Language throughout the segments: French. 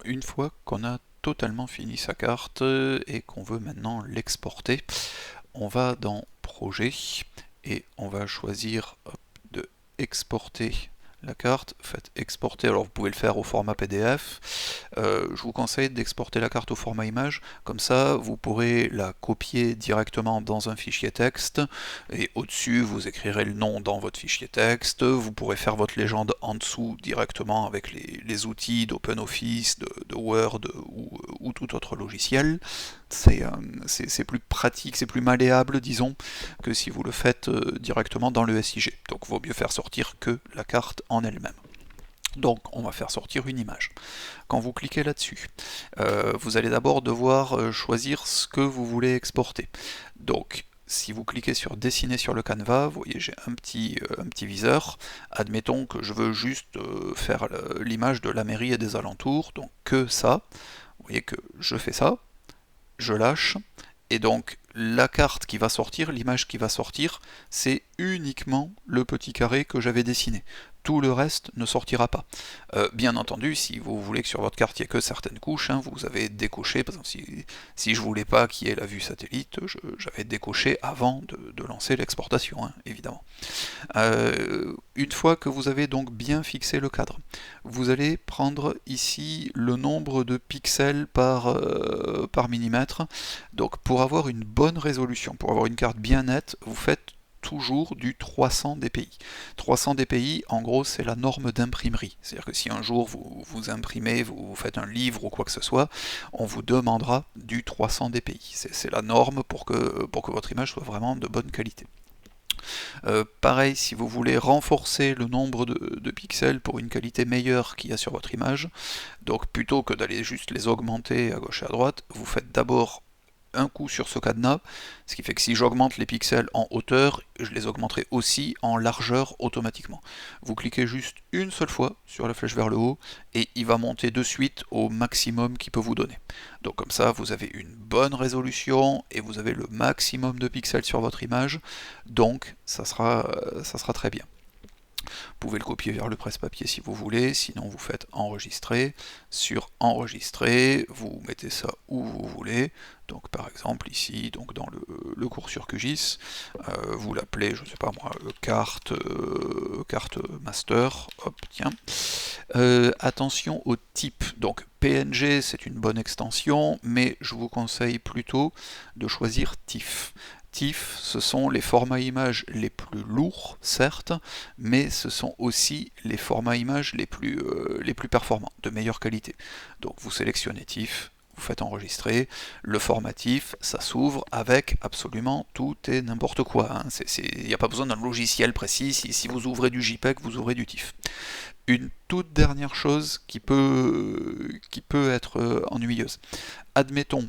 Une fois qu'on a totalement fini sa carte et qu'on veut maintenant l'exporter, on va dans Projet et on va choisir de exporter la carte. Faites exporter, alors vous pouvez le faire au format PDF. Je vous conseille d'exporter la carte au format image, comme ça vous pourrez la copier directement dans un fichier texte, et au-dessus vous écrirez le nom dans votre fichier texte, vous pourrez faire votre légende en dessous directement avec les outils d'OpenOffice, de Word ou tout autre logiciel. C'est plus pratique, c'est plus malléable, disons, que si vous le faites directement dans le SIG. Donc il vaut mieux faire sortir que la carte en elle-même. Donc on va faire sortir une image. Quand vous cliquez là-dessus, vous allez d'abord devoir choisir ce que vous voulez exporter. Donc si vous cliquez sur dessiner sur le canevas, vous voyez j'ai un petit viseur. Admettons que je veux juste faire l'image de la mairie et des alentours, donc que ça. Vous voyez que je fais ça, je lâche, et donc la carte qui va sortir, l'image qui va sortir, c'est uniquement le petit carré que j'avais dessiné. Tout le reste ne sortira pas. Bien entendu, si vous voulez que sur votre carte il n'y ait que certaines couches, vous avez décoché, par exemple si je voulais pas qu'il y ait la vue satellite, j'avais décoché avant de lancer l'exportation, évidemment. Une fois que vous avez donc bien fixé le cadre, vous allez prendre ici le nombre de pixels par millimètre. Donc pour avoir une bonne résolution, pour avoir une carte bien nette, vous faites toujours du 300 dpi. 300 dpi, en gros, c'est la norme d'imprimerie. C'est-à-dire que si un jour vous imprimez, vous faites un livre ou quoi que ce soit, on vous demandera du 300 dpi. C'est la norme pour que votre image soit vraiment de bonne qualité. Pareil, si vous voulez renforcer le nombre de pixels pour une qualité meilleure qu'il y a sur votre image, donc plutôt que d'aller juste les augmenter à gauche et à droite, vous faites d'abord un coup sur ce cadenas, ce qui fait que si j'augmente les pixels en hauteur, je les augmenterai aussi en largeur automatiquement. Vous cliquez juste une seule fois sur la flèche vers le haut et il va monter de suite au maximum qu'il peut vous donner. Donc comme ça, vous avez une bonne résolution et vous avez le maximum de pixels sur votre image, donc ça sera très bien. Vous pouvez le copier vers le presse-papier si vous voulez, sinon vous faites enregistrer. Sur enregistrer, vous mettez ça où vous voulez. Donc par exemple ici, donc dans le cours sur QGIS, vous l'appelez, je ne sais pas moi, carte master. Hop, tiens. Attention au type. Donc PNG c'est une bonne extension, mais je vous conseille plutôt de choisir TIFF. TIFF, ce sont les formats images les plus lourds, certes, mais ce sont aussi les formats images les plus performants, de meilleure qualité. Donc vous sélectionnez TIFF, vous faites enregistrer, le format TIFF, ça s'ouvre avec absolument tout et n'importe quoi. Il n'y a pas besoin d'un logiciel précis, si vous ouvrez du JPEG, vous ouvrez du TIFF. Une toute dernière chose qui peut être ennuyeuse. Admettons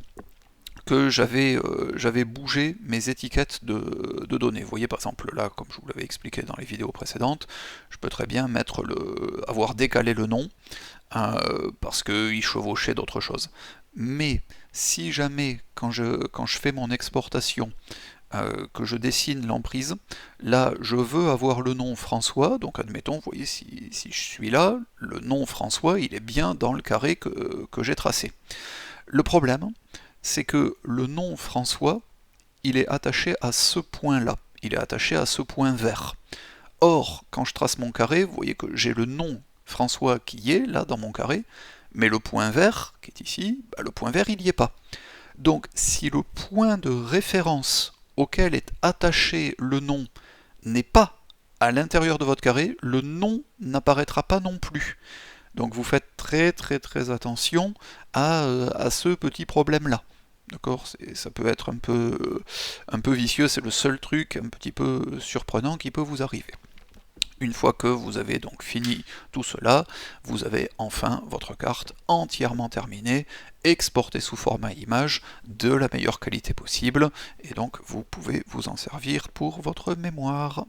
que j'avais bougé mes étiquettes de données. Vous voyez par exemple là, comme je vous l'avais expliqué dans les vidéos précédentes, je peux très bien avoir décalé le nom parce qu'il chevauchait d'autres choses. Mais si jamais quand je fais mon exportation, que je dessine l'emprise, là je veux avoir le nom François, donc admettons, vous voyez si je suis là, le nom François il est bien dans le carré que j'ai tracé. Le problème, c'est que le nom François, il est attaché à ce point-là, il est attaché à ce point vert. Or, quand je trace mon carré, vous voyez que j'ai le nom François qui y est, là, dans mon carré, mais le point vert, qui est ici, le point vert, il n'y est pas. Donc, si le point de référence auquel est attaché le nom n'est pas à l'intérieur de votre carré, le nom n'apparaîtra pas non plus. Donc vous faites très très très attention à ce petit problème-là. D'accord, ça peut être un peu vicieux, c'est le seul truc un petit peu surprenant qui peut vous arriver. Une fois que vous avez donc fini tout cela, vous avez enfin votre carte entièrement terminée, exportée sous format image, de la meilleure qualité possible, et donc vous pouvez vous en servir pour votre mémoire.